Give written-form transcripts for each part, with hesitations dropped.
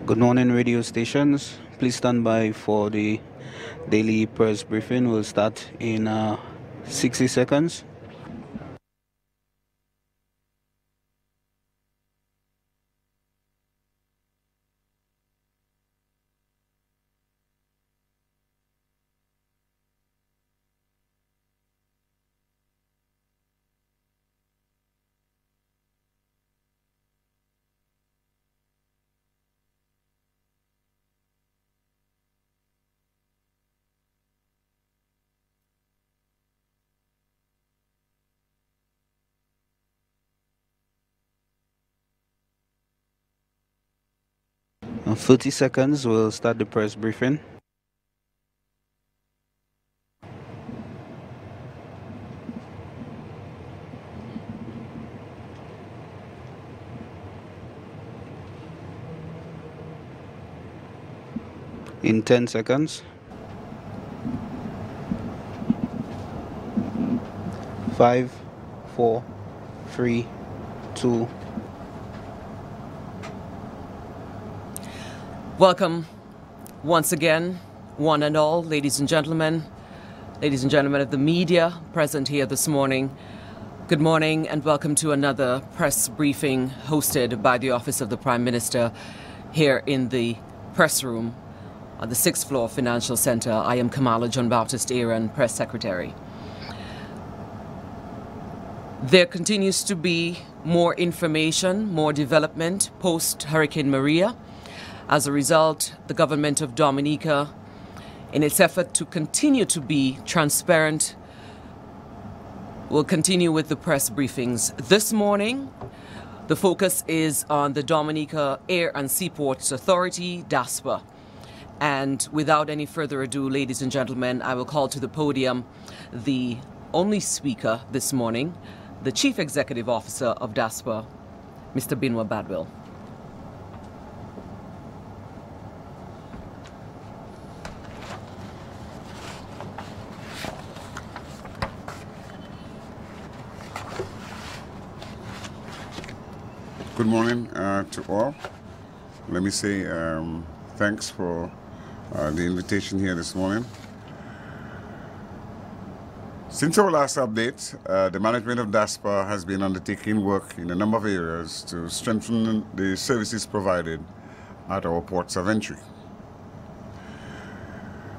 Good morning, radio stations. Please stand by for the daily press briefing. We'll start in 60 seconds. In 30 seconds, we'll start the press briefing. In 10 seconds. 5, 4, 3, 2. Welcome once again, one and all, ladies and gentlemen of the media present here this morning. Good morning and welcome to another press briefing hosted by the Office of the Prime Minister here in the press room on the 6th floor Financial Centre. I am Kamala John Baptist Aaron, Press Secretary. There continues to be more information, more development post-Hurricane Maria. As a result, the government of Dominica, in its effort to continue to be transparent, will continue with the press briefings. This morning, the focus is on the Dominica Air and Seaports Authority, DASPA. And without any further ado, ladies and gentlemen, I will call to the podium the only speaker this morning, the Chief Executive Officer of DASPA, Mr. Binwa Badwell. Good morning to all. Let me say thanks for the invitation here this morning. Since our last update, the management of DASPA has been undertaking work in a number of areas to strengthen the services provided at our ports of entry.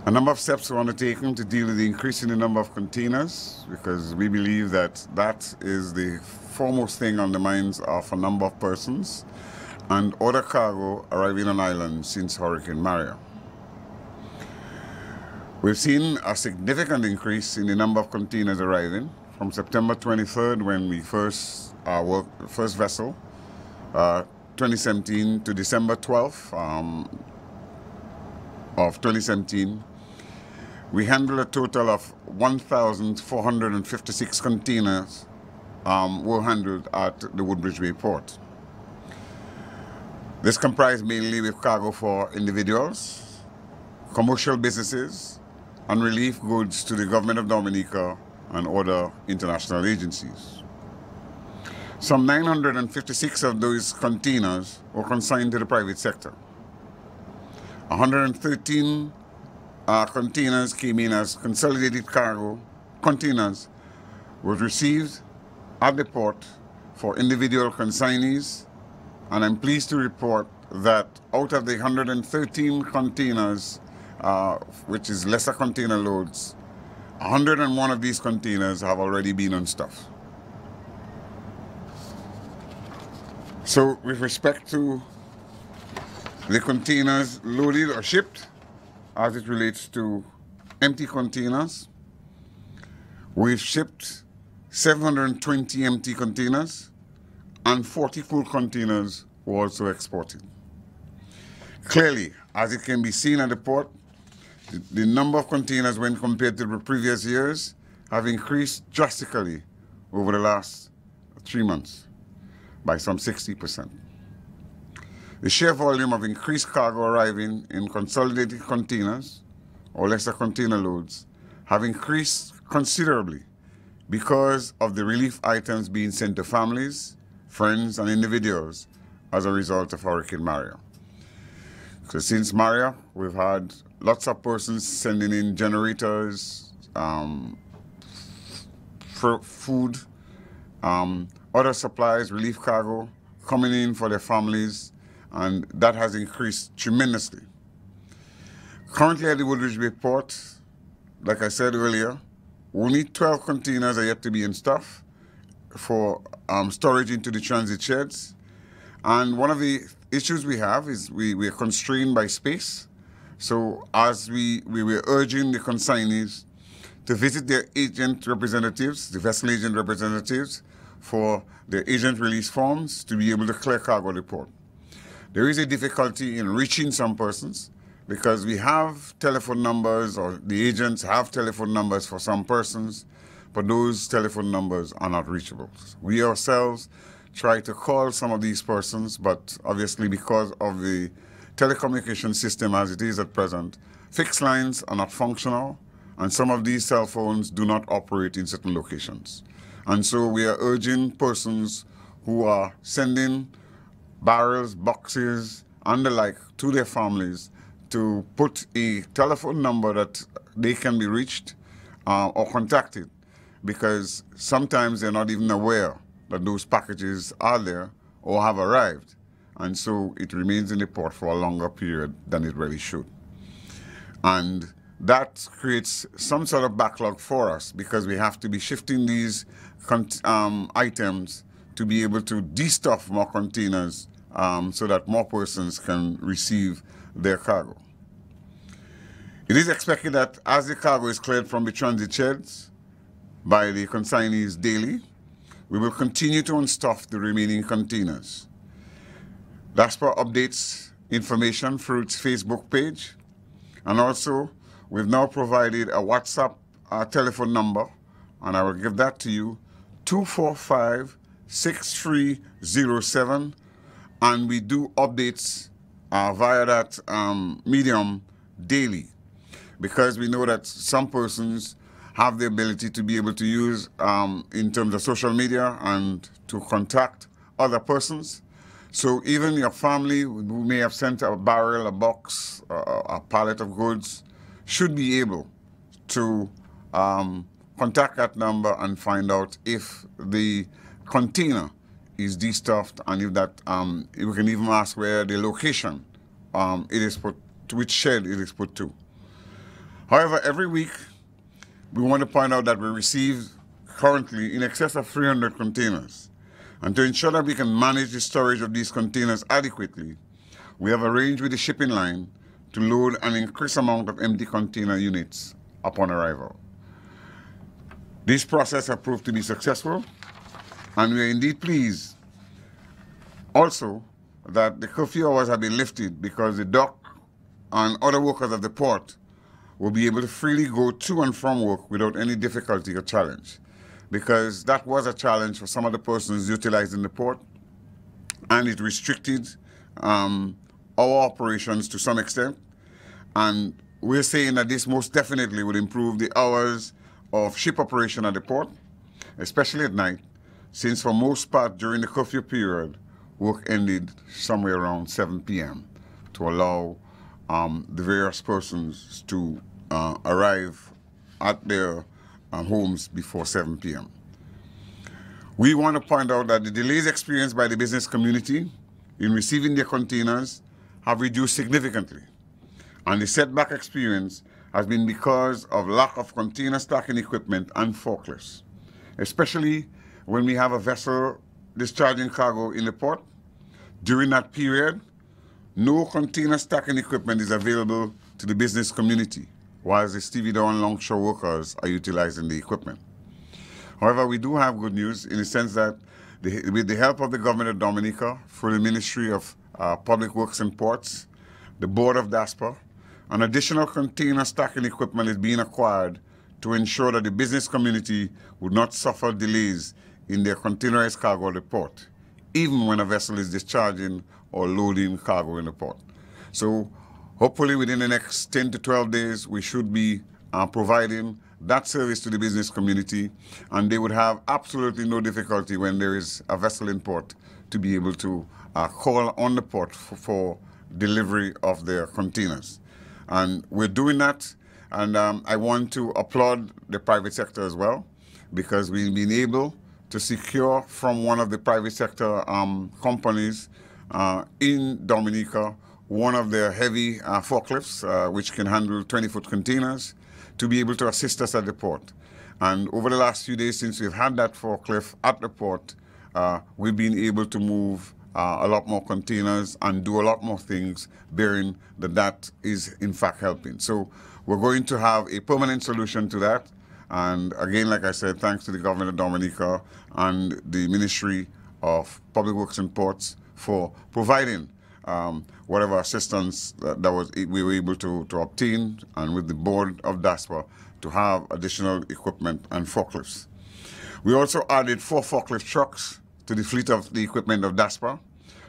A number of steps were undertaken to deal with the increase in the number of containers, because we believe that that is the foremost thing on the minds of a number of persons and other cargo arriving on island since Hurricane Maria. We've seen a significant increase in the number of containers arriving from September 23rd, when we first vessel, 2017, to December 12th of 2017. We handled a total of 1,456 containers were handled at the Woodbridge Bay port. This comprised mainly with cargo for individuals, commercial businesses, and relief goods to the government of Dominica and other international agencies. Some 956 of those containers were consigned to the private sector. 113 containers came in as consolidated cargo containers, was received at the port for individual consignees, and I'm pleased to report that out of the 113 containers, which is lesser container loads, 101 of these containers have already been unstuffed. So with respect to the containers loaded or shipped, as it relates to empty containers, we've shipped 720 empty containers and 40 full containers were also exported. Clearly, as it can be seen at the port, the number of containers when compared to the previous years have increased drastically over the last 3 months by some 60%. The sheer volume of increased cargo arriving in consolidated containers or lesser container loads have increased considerably because of the relief items being sent to families, friends, and individuals as a result of Hurricane Maria. So since Maria, we've had lots of persons sending in generators, food, other supplies, relief cargo, coming in for their families, and that has increased tremendously. Currently at the Woodridge Bay Port, like I said earlier, only 12 containers are yet to be in stuff for storage into the transit sheds. And one of the issues we have is we are constrained by space. So as we were urging the consignees to visit their agent representatives, the vessel agent representatives, for their agent release forms to be able to clear cargo the port. There is a difficulty in reaching some persons because we have telephone numbers, or the agents have telephone numbers for some persons, but those telephone numbers are not reachable. We ourselves try to call some of these persons, but obviously because of the telecommunication system as it is at present, fixed lines are not functional, and some of these cell phones do not operate in certain locations. And so we are urging persons who are sending barrels, boxes, and the like to their families to put a telephone number that they can be reached or contacted, because sometimes they're not even aware that those packages are there or have arrived, and so it remains in the port for a longer period than it really should. And that creates some sort of backlog for us because we have to be shifting these items to be able to destuff more containers so that more persons can receive their cargo. It is expected that as the cargo is cleared from the transit sheds by the consignees daily, we will continue to unstuff the remaining containers. DASPA updates information through its Facebook page, and also we've now provided a WhatsApp telephone number, and I will give that to you, 245-6307, and we do updates via that medium daily, because we know that some persons have the ability to be able to use in terms of social media and to contact other persons. So even your family who may have sent a barrel, a box, a pallet of goods should be able to contact that number and find out if the container is destuffed, and if that we can even ask where the location it is put, to which shed it is put to. However, every week we want to point out that we receive currently in excess of 300 containers. And to ensure that we can manage the storage of these containers adequately, we have arranged with the shipping line to load an increased amount of empty container units upon arrival. This process has proved to be successful, and we are indeed pleased also that the curfew hours have been lifted because the dock and other workers of the port will be able to freely go to and from work without any difficulty or challenge, because that was a challenge for some of the persons utilizing the port, and it restricted our operations to some extent. And we're saying that this most definitely would improve the hours of ship operation at the port, especially at night, since for most part during the curfew period, work ended somewhere around 7 p.m. to allow the various persons to arrive at their homes before 7 p.m. We want to point out that the delays experienced by the business community in receiving their containers have reduced significantly, and the setback experience has been because of lack of container stacking equipment and forklifts, especially when we have a vessel discharging cargo in the port. During that period, no container stacking equipment is available to the business community, whilst the stevedore and longshore workers are utilizing the equipment. However, we do have good news in the sense that with the help of the government of Dominica, through the Ministry of Public Works and Ports, the Board of DASPA, an additional container stacking equipment is being acquired to ensure that the business community would not suffer delays in their containerized cargo at the port, even when a vessel is discharging or loading cargo in the port. So hopefully within the next 10 to 12 days, we should be providing that service to the business community, and they would have absolutely no difficulty when there is a vessel in port to be able to call on the port for delivery of their containers. And we're doing that, and I want to applaud the private sector as well, because we've been able to secure from one of the private sector companies in Dominica one of their heavy forklifts, which can handle 20-foot containers, to be able to assist us at the port. And over the last few days since we've had that forklift at the port, we've been able to move a lot more containers and do a lot more things, bearing that that is in fact helping. So we're going to have a permanent solution to that. And again, like I said, thanks to the government of Dominica and the Ministry of Public Works and Ports for providing whatever assistance we were able to obtain, and with the board of DASPA to have additional equipment and forklifts. We also added 4 forklift trucks to the fleet of the equipment of DASPA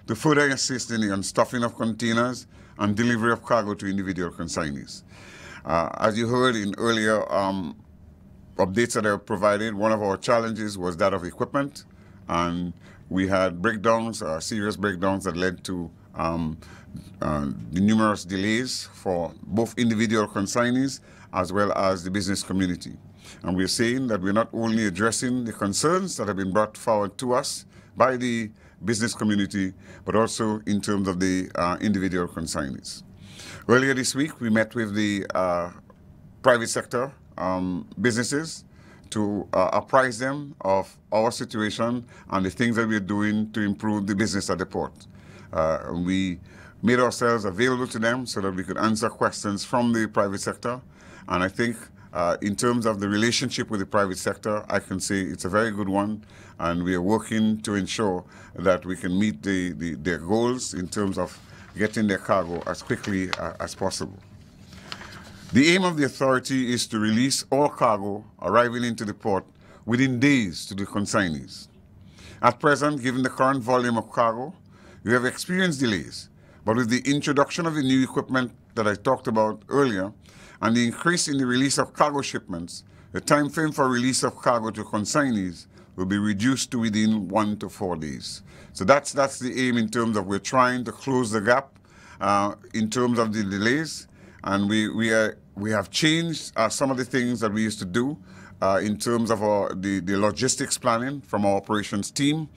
to further assist in the unstuffing of containers and delivery of cargo to individual consignees. As you heard in earlier updates that I provided, one of our challenges was that of equipment, and we had breakdowns, serious breakdowns that led to the numerous delays for both individual consignees as well as the business community. And we're saying that we're not only addressing the concerns that have been brought forward to us by the business community, but also in terms of the individual consignees. Earlier this week, we met with the private sector businesses to apprise them of our situation and the things that we're doing to improve the business at the port. We made ourselves available to them so that we could answer questions from the private sector. And I think in terms of the relationship with the private sector, I can say it's a very good one, and we are working to ensure that we can meet their goals in terms of getting their cargo as quickly as possible. The aim of the authority is to release all cargo arriving into the port within days to the consignees. At present, given the current volume of cargo, we have experienced delays, but with the introduction of the new equipment that I talked about earlier and the increase in the release of cargo shipments, the time frame for release of cargo to consignees will be reduced to within 1 to 4 days. So that's the aim in terms of we're trying to close the gap in terms of the delays, and we have changed some of the things that we used to do in terms of the logistics planning from our operations team.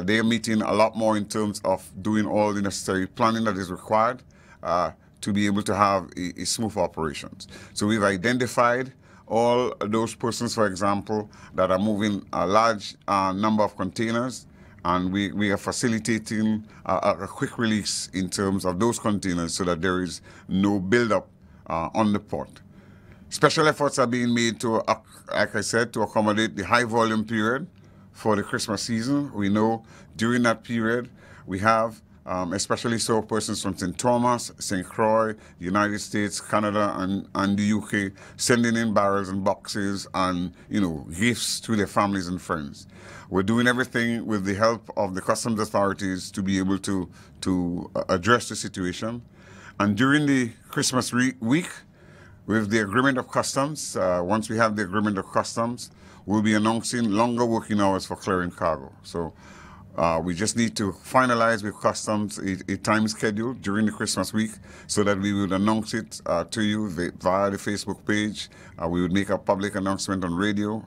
They are meeting a lot more in terms of doing all the necessary planning that is required to be able to have a smooth operations. So we've identified all those persons, for example, that are moving a large number of containers, and we are facilitating a quick release in terms of those containers so that there is no buildup on the port. Special efforts are being made to, like I said, to accommodate the high volume period for the Christmas season. We know during that period we have especially so persons from St. Thomas, St. Croix, United States, Canada, and the UK sending in barrels and boxes and gifts to their families and friends. We're doing everything with the help of the customs authorities to be able to address the situation. And during the Christmas week, with the agreement of customs, once we have the agreement of customs, we'll be announcing longer working hours for clearing cargo. So we just need to finalize with customs a time schedule during the Christmas week so that we would announce it to you via the Facebook page. We would make a public announcement on radio,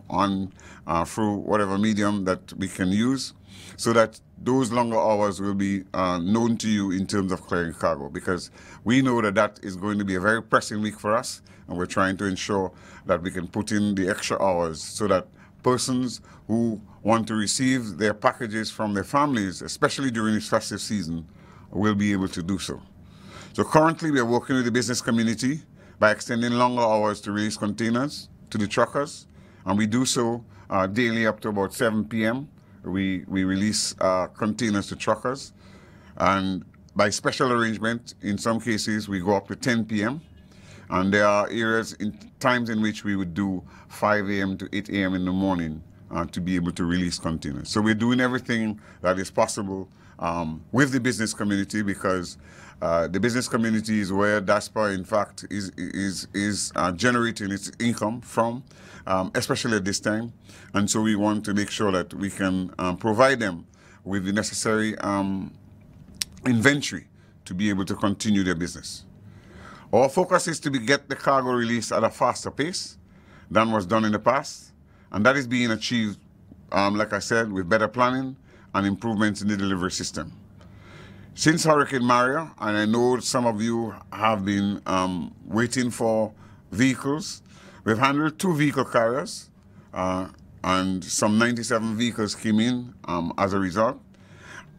through whatever medium that we can use, so that those longer hours will be known to you in terms of clearing cargo, because we know that that is going to be a very pressing week for us, and we're trying to ensure that we can put in the extra hours so that persons who want to receive their packages from their families, especially during this festive season, will be able to do so. So currently we are working with the business community by extending longer hours to release containers to the truckers, and we do so daily up to about 7 p.m. We release containers to truckers, and by special arrangement, in some cases, we go up to 10 p.m. And there are times in which we would do 5 a.m. to 8 a.m. in the morning to be able to release containers. So we're doing everything that is possible with the business community, because the business community is where DASPA, in fact, is generating its income from, especially at this time. And so we want to make sure that we can provide them with the necessary inventory to be able to continue their business. Our focus is to get the cargo released at a faster pace than was done in the past, and that is being achieved, like I said, with better planning and improvements in the delivery system. Since Hurricane Maria, and I know some of you have been waiting for vehicles, we've handled 2 vehicle carriers, and some 97 vehicles came in as a result,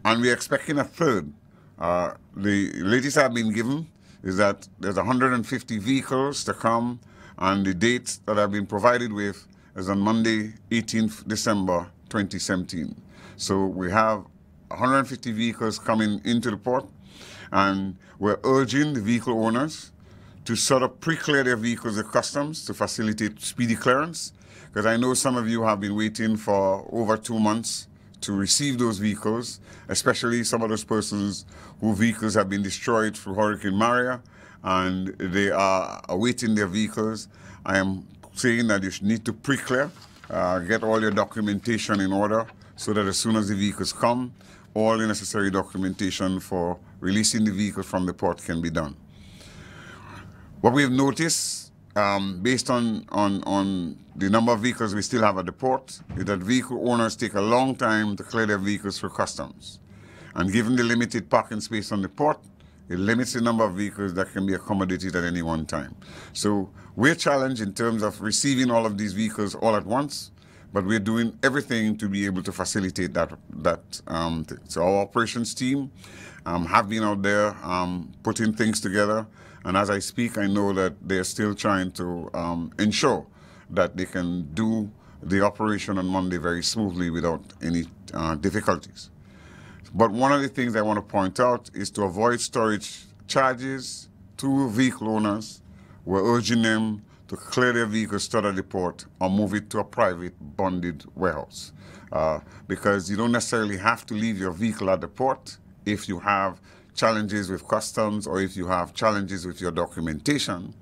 and we're expecting a third. The latest I've been given is that there's 150 vehicles to come, and the date that I've been provided with is on Monday, 18th December 2017. So we have 150 vehicles coming into the port, and we're urging the vehicle owners to sort of pre-clear their vehicles at customs to facilitate speedy clearance, because I know some of you have been waiting for over 2 months to receive those vehicles, especially some of those persons whose vehicles have been destroyed through Hurricane Maria, and they are awaiting their vehicles. I am saying that you need to pre-clear, get all your documentation in order, so that as soon as the vehicles come, all the necessary documentation for releasing the vehicle from the port can be done. What we have noticed, based on the number of vehicles we still have at the port, is that vehicle owners take a long time to clear their vehicles through customs. And given the limited parking space on the port, it limits the number of vehicles that can be accommodated at any one time. So we're challenged in terms of receiving all of these vehicles all at once, but we're doing everything to be able to facilitate that. So our operations team have been out there putting things together, and as I speak, I know that they're still trying to ensure that they can do the operation on Monday very smoothly without any difficulties. But one of the things I want to point out is to avoid storage charges to vehicle owners. We're urging them to clear their vehicles stored at the port or move it to a private bonded warehouse. Because you don't necessarily have to leave your vehicle at the port if you have challenges with customs or if you have challenges with your documentation.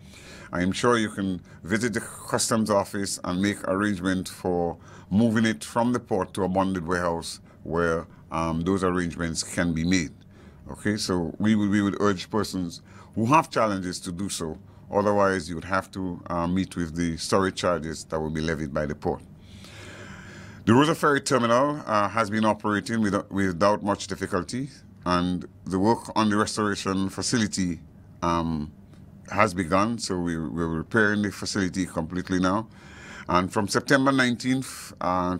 I am sure you can visit the customs office and make arrangement for moving it from the port to a bonded warehouse where those arrangements can be made. Okay, so we would urge persons who have challenges to do so. Otherwise, you would have to meet with the storage charges that will be levied by the port. The Rosa Ferry Terminal has been operating without much difficulty, and the work on the restoration facility has begun. So we're repairing the facility completely now. And from September 19th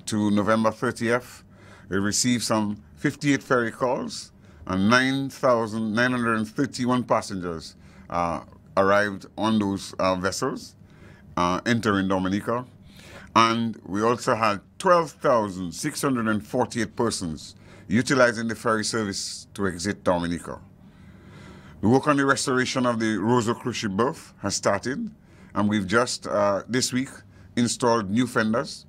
to November 30th, we received some 58 ferry calls, and 9,931 passengers arrived on those vessels entering Dominica. And we also had 12,648 persons utilizing the ferry service to exit Dominica. The work on the restoration of the Roseau cruise ship berth has started, and we've just this week installed new fenders,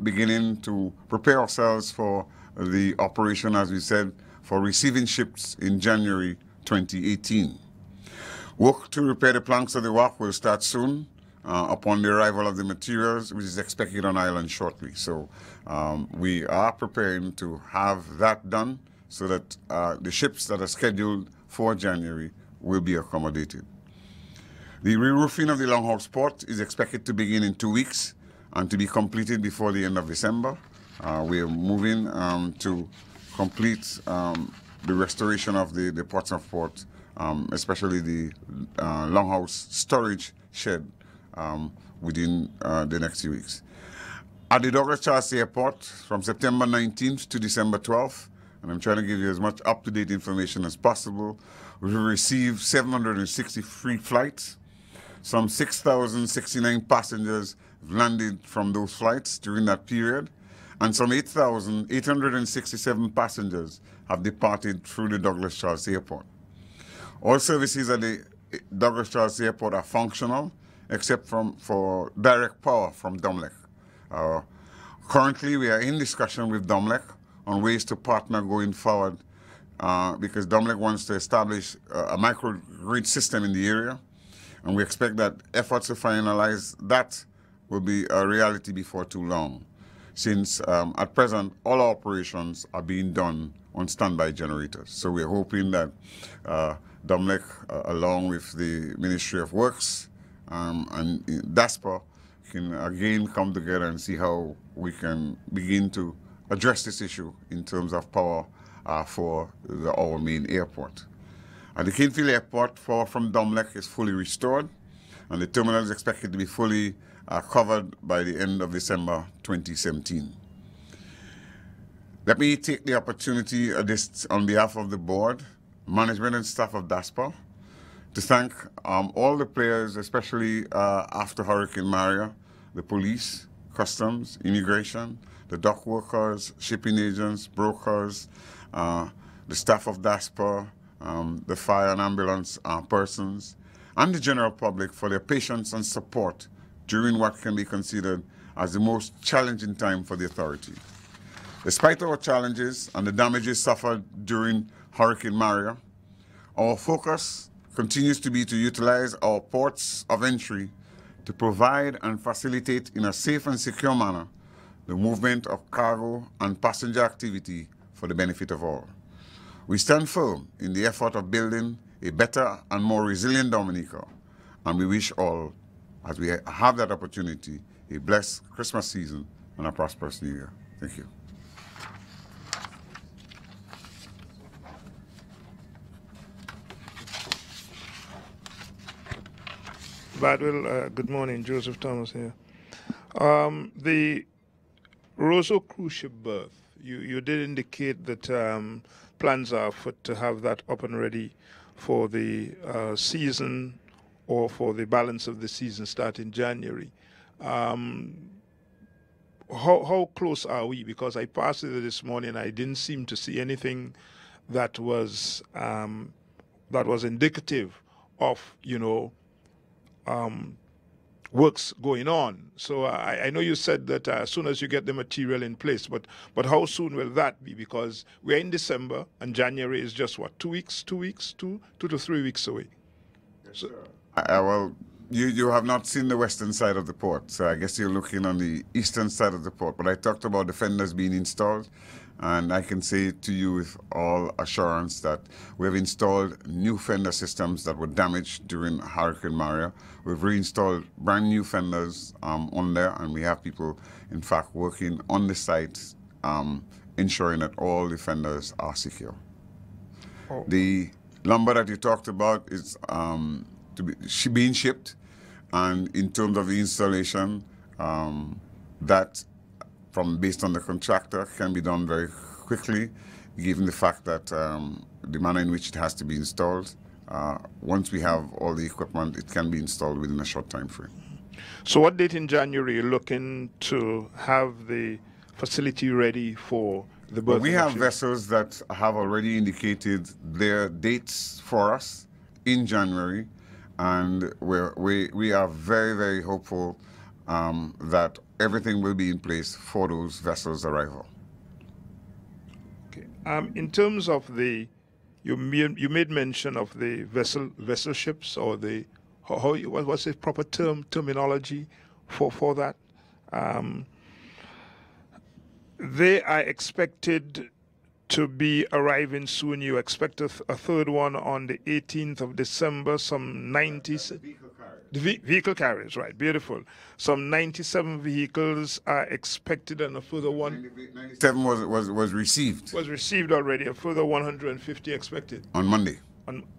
beginning to prepare ourselves for the operation, as we said, for receiving ships in January 2018. Work to repair the planks of the wharf will start soon upon the arrival of the materials, which is expected on island shortly. So we are preparing to have that done so that the ships that are scheduled for January will be accommodated. The re-roofing of the Longhouse port is expected to begin in 2 weeks and to be completed before the end of December. We are moving to complete the restoration of the Portsmouth port, especially the Longhouse storage shed within the next few weeks. At the Douglas Charles Airport, from September 19th to December 12th, and I'm trying to give you as much up-to-date information as possible, we received 763 flights. Some 6,069 passengers landed from those flights during that period, and some 8,867 passengers have departed through the Douglas Charles Airport. All services at the Douglas Charles Airport are functional, except for direct power from Domlec. Currently, we are in discussion with Domlec on ways to partner going forward, because Domlec wants to establish a microgrid system in the area, and we expect that efforts to finalize that will be a reality before too long. since at present all our operations are being done on standby generators. So we're hoping that Dominic, along with the Ministry of Works and DASPA, can again come together and see how we can begin to address this issue in terms of power for our main airport. The Kingsfield Airport from Dominic is fully restored, and the terminal is expected to be fully covered by the end of December 2017. Let me take the opportunity on behalf of the board, management and staff of DASPA, to thank all the players, especially after Hurricane Maria, the police, customs, immigration, the dock workers, shipping agents, brokers, the staff of DASPA, the fire and ambulance persons, and the general public for their patience and support during what can be considered as the most challenging time for the authority. Despite our challenges and the damages suffered during Hurricane Maria, our focus continues to be to utilize our ports of entry to provide and facilitate in a safe and secure manner the movement of cargo and passenger activity for the benefit of all. We stand firm in the effort of building a better and more resilient Dominica, and we wish all, as we have that opportunity, a blessed Christmas season and a prosperous New Year. Thank you. Badwell, good morning. Joseph Thomas here. The Roseau cruise ship berth, you did indicate that plans are afoot to have that up and ready for the season or for the balance of the season starting January. How close are we? Because I passed it this morning, I didn't seem to see anything that was indicative of, works going on. So I know you said that as soon as you get the material in place, but how soon will that be? Because we're in December and January is just what, 2 weeks, 2 to 3 weeks away. Yes, so, well, you have not seen the western side of the port, so I guess you're looking on the eastern side of the port. But I talked about the fenders being installed, and I can say to you with all assurance that we have installed new fender systems that were damaged during Hurricane Maria. We've reinstalled brand new fenders on there, and we have people, in fact, working on the site, ensuring that all the fenders are secure. Oh. The lumber that you talked about is being shipped, and in terms of the installation, that based on the contractor can be done very quickly, given the fact that the manner in which it has to be installed. Once we have all the equipment, it can be installed within a short time frame. So what date in January are you looking to have the facility ready for the berth? Well, we have vessels that have already indicated their dates for us in January, and we are very, very hopeful that everything will be in place for those vessels' arrival. Okay. In terms of you made mention of the vessel ships, or what's the proper terminology for that? They are expected to be arriving soon. You expect a third one on the 18th of December, some 90... Vehicle carriers, right, beautiful. Some 97 vehicles are expected, and a further 97 was received. Was received already, a further 150 expected. On Monday.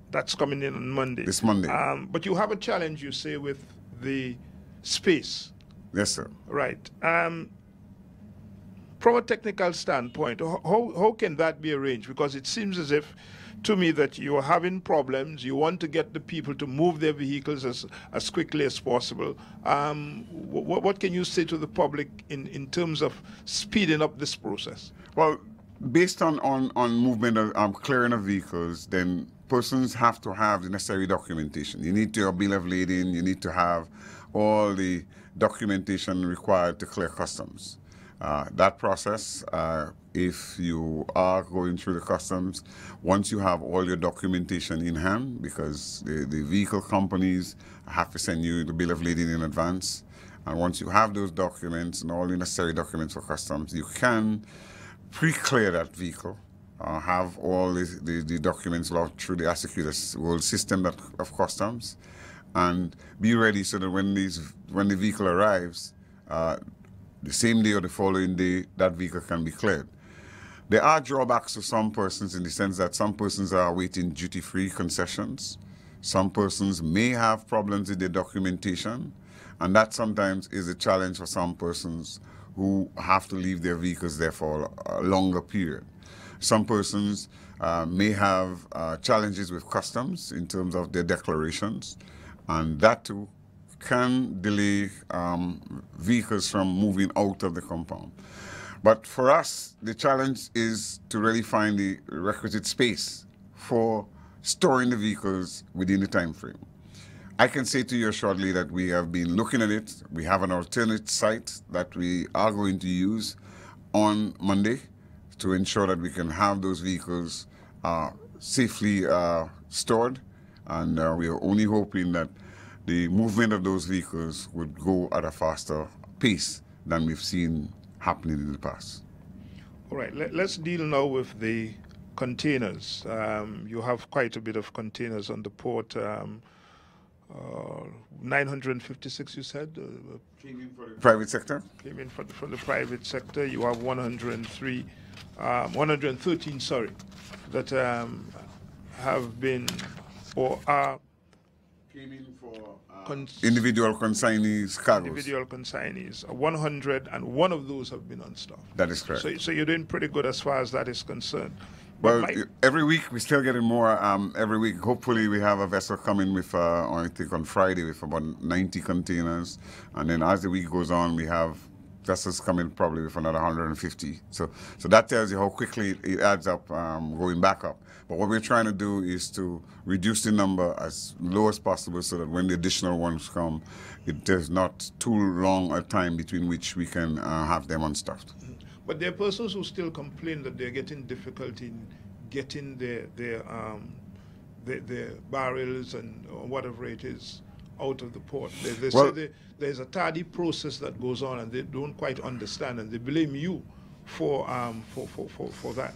That's coming in on Monday. This Monday. But you have a challenge, you say, with the space. Yes, sir. Right. From a technical standpoint, how can that be arranged? Because it seems as if, to me, that you are having problems. You want to get the people to move their vehicles as quickly as possible. What can you say to the public in terms of speeding up this process? Well, based on movement of clearing of vehicles, then persons have to have the necessary documentation. You need to have a bill of lading. You need to have all the documentation required to clear customs. That process, if you are going through the customs, once you have all your documentation in hand, because the vehicle companies have to send you the bill of lading in advance, And once you have those documents and all the necessary documents for customs, you can pre-clear that vehicle, have all the documents logged through the ASIC whole system of customs, and be ready so that when the vehicle arrives, the same day or the following day, that vehicle can be cleared. There are drawbacks to some persons in the sense that some persons are awaiting duty-free concessions. Some persons may have problems with their documentation, and that sometimes is a challenge for some persons who have to leave their vehicles there for a longer period. Some persons may have challenges with customs in terms of their declarations, and that too can delay vehicles from moving out of the compound. But for us, the challenge is to really find the requisite space for storing the vehicles within the time frame. I can say to you shortly that we have been looking at it. We have an alternate site that we are going to use on Monday to ensure that we can have those vehicles safely stored. And we are only hoping that the movement of those vehicles would go at a faster pace than we've seen happening in the past. All right, let's deal now with the containers. You have quite a bit of containers on the port. 956, you said? Came in for the private sector? Came in for the private sector. You have 113, sorry, that have been or are came in for individual consignees cargoes. Individual consignees. 101 of those have been unstuffed. That is correct. So you're doing pretty good as far as that is concerned. Well, every week we're still getting more. Every week, hopefully, we have a vessel coming with, I think on Friday, with about 90 containers. And then as the week goes on, we have vessels coming probably with another 150. So that tells you how quickly it adds up, going back up. But what we're trying to do is to reduce the number as low as possible so that when the additional ones come, there's not too long a time between which we can have them unstuffed. But there are persons who still complain that they're getting difficulty in getting their barrels and whatever it is out of the port. They say there's a tardy process that goes on, and they don't quite understand, and they blame you for that.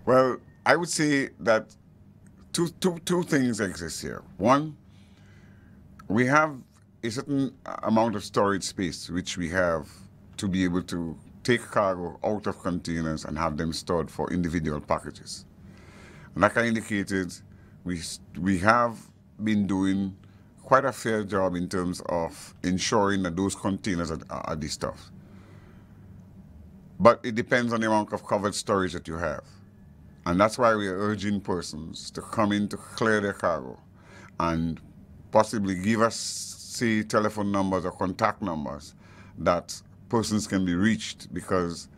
Well, I would say that two things exist here. One, we have a certain amount of storage space which we have to be able to take cargo out of containers and have them stored for individual packages. And like I indicated, we have been doing quite a fair job in terms of ensuring that those containers are de-stuffed. But it depends on the amount of covered storage that you have. And that's why we are urging persons to come in to clear their cargo and possibly give us, say, telephone numbers or contact numbers that persons can be reached, because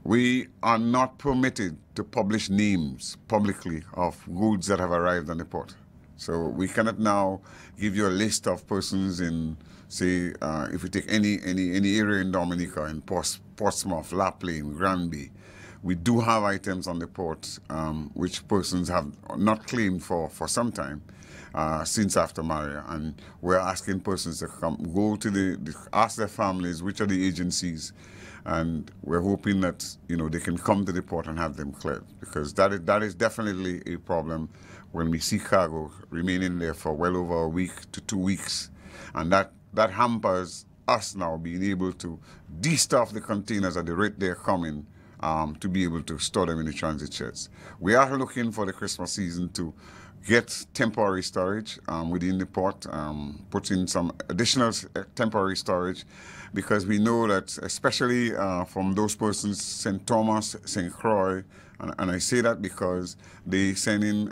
we are not permitted to publish names publicly of goods that have arrived on the port. So we cannot now give you a list of persons in, say, if we take any area in Dominica, in Portsmouth, La Plaine, Granby, we do have items on the port which persons have not claimed for some time. Since after Maria, and we're asking persons to come, go to ask their families which are the agencies, and we're hoping that they can come to the port and have them cleared, because that is definitely a problem when we see cargo remaining there for well over a week to 2 weeks, and that hampers us now being able to de-stuff the containers at the rate they're coming, to be able to store them in the transit sheds. We are looking for the Christmas season to get temporary storage within the port, put in some additional temporary storage, because we know that, especially from those persons, St. Thomas, St. Croix, and I say that because they send in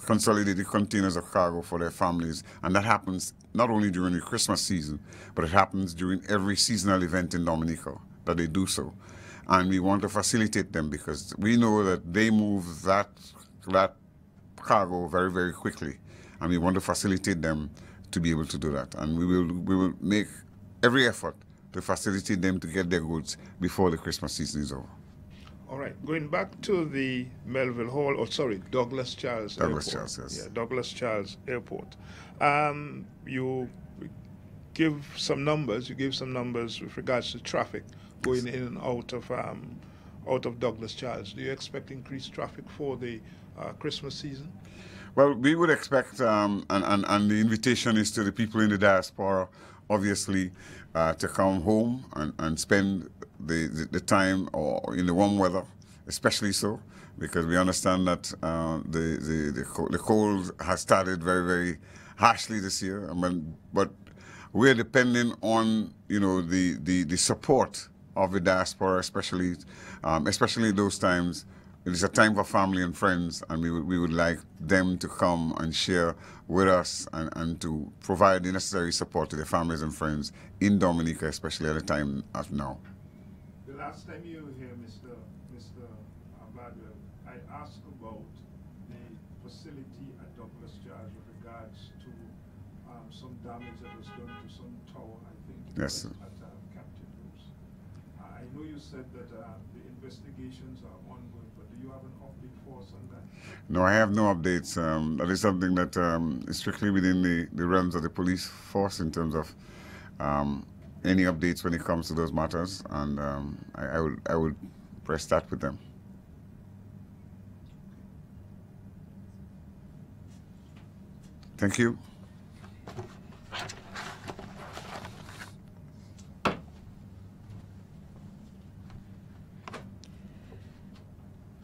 consolidated containers of cargo for their families, and that happens not only during the Christmas season, but it happens during every seasonal event in Dominica that they do so. And we want to facilitate them, because we know that they move that cargo very, very quickly, and we want to facilitate them to be able to do that. And we will make every effort to facilitate them to get their goods before the Christmas season is over. All right, going back to the Melville Hall, Douglas Charles Airport. Charles, yes. Yeah, Douglas Charles Airport. You give some numbers. You gave some numbers with regards to traffic going in and out of Douglas Charles. Do you expect increased traffic for the Christmas season? Well, we would expect, and the invitation is to the people in the diaspora, obviously, to come home and spend the time or in the warm weather, especially so, because we understand that the cold has started very, very harshly this year. But we're depending on the support of the diaspora, especially those times. It is a time for family and friends, and we would like them to come and share with us and to provide the necessary support to their families and friends in Dominica, especially at the time of now. The last time you were here, Mr. Badwell, I asked about the facility at Douglas Charles with regards to some damage that was done to some tower, I think, yes, at Captain Rose. I know you said that the investigations are ongoing, but do you have an update for us on that? No, I have no updates. That is something that is strictly within the realms of the police force in terms of any updates when it comes to those matters, and I would press that with them. Thank you.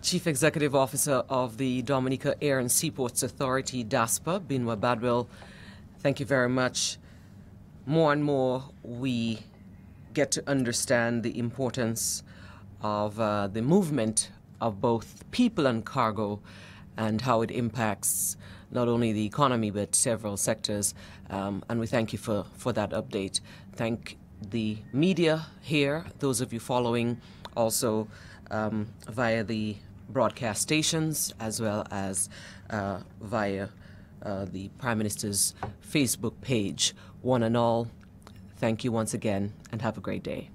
Chief Executive Officer of the Dominica Air and Seaports Authority, DASPA, Binwa Badwell, thank you very much. More and more we get to understand the importance of the movement of both people and cargo and how it impacts not only the economy but several sectors. And we thank you for that update. Thank the media here, those of you following also via the broadcast stations as well as via the Prime Minister's Facebook page. One and all, thank you once again and have a great day.